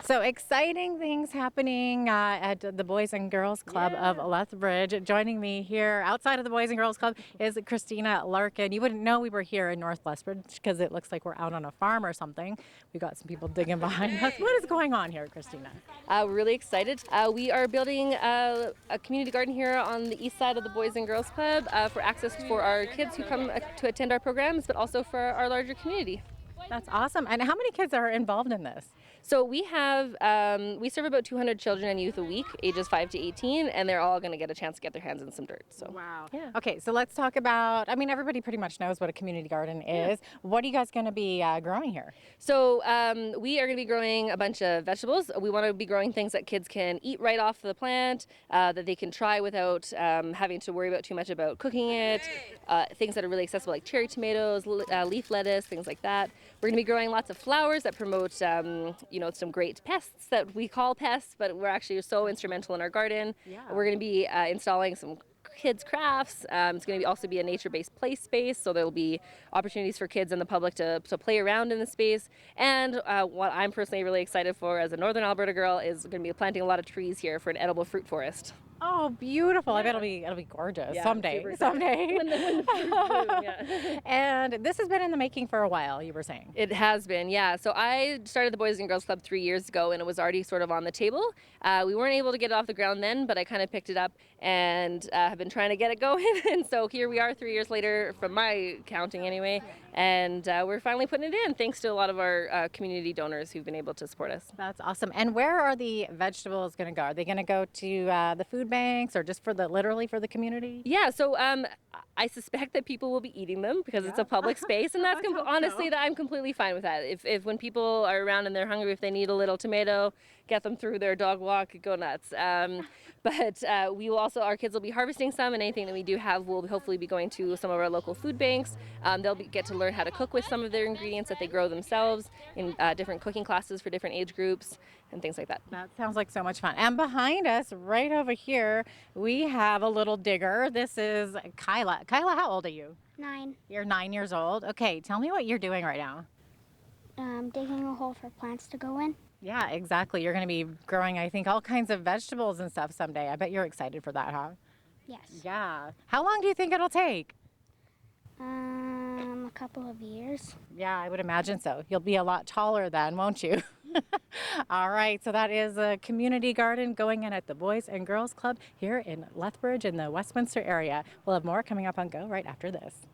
So exciting things happening at the Boys and Girls Club of Lethbridge. Joining me here outside of the Boys and Girls Club is Christina Larkin. You wouldn't know we were here in North Lethbridge because it looks like we're out on a farm or something. We got some people digging behind us. What is going on here, Christina? We're really excited. We are building a community garden here on the east side of the Boys and Girls Club for access for our kids who come to attend our programs, but also for our larger community. That's awesome. And how many kids are involved in this? So we have, we serve about 200 children and youth a week, ages 5 to 18, and they're all going to get a chance to get their hands in some dirt. So. Wow. Yeah. Okay, so let's talk about, everybody pretty much knows what a community garden is. What are you guys going to be growing here? So we are going to be growing a bunch of vegetables. We want to be growing things that kids can eat right off the plant, that they can try without having to worry about too much about cooking it, things that are really accessible like cherry tomatoes, leaf lettuce, things like that. We're going to be growing lots of flowers that promote some great pests that we call pests, but we're actually so instrumental in our garden. Yeah. We're going to be installing some kids crafts. It's going to also be a nature-based play space, so there'll be opportunities for kids and the public to play around in the space. And what I'm personally really excited for as a Northern Alberta girl is going to be planting a lot of trees here for an edible fruit forest. Oh, beautiful. I bet it'll be gorgeous someday. When the fruit bloom, yeah. And this has been in the making for a while, you were saying. It has been, yeah. So I started the Boys and Girls Club 3 years ago, and it was already sort of on the table. We weren't able to get it off the ground then, but I kind of picked it up and have been trying to get it going. And so here we are 3 years later, from my counting anyway, and we're finally putting it in, thanks to a lot of our community donors who've been able to support us. That's awesome. And where are the vegetables going to go? Are they going to go to the food banks or just literally for the community? Yeah, so I suspect that people will be eating them because it's a public space, and that's honestly that I'm completely fine with that. If when people are around and they're hungry, if they need a little tomato, get them through their dog walk, go nuts. But we will also, our kids will be harvesting some, and anything that we do have will hopefully be going to some of our local food banks. They'll get to learn how to cook with some of their ingredients that they grow themselves in different cooking classes for different age groups and things like that. That sounds like so much fun. And behind us, right over here, we have a little digger. This is Kyla. Kyla, how old are you? 9. You're 9 years old. Okay, tell me what you're doing right now. Digging a hole for plants to go in. Yeah, exactly. You're going to be growing, I think, all kinds of vegetables and stuff someday. I bet you're excited for that, huh? Yes. Yeah. How long do you think it'll take? A couple of years. Yeah, I would imagine so. You'll be a lot taller then, won't you? All right, so that is a community garden going in at the Boys and Girls Club here in Lethbridge in the Westminster area. We'll have more coming up on Go right after this.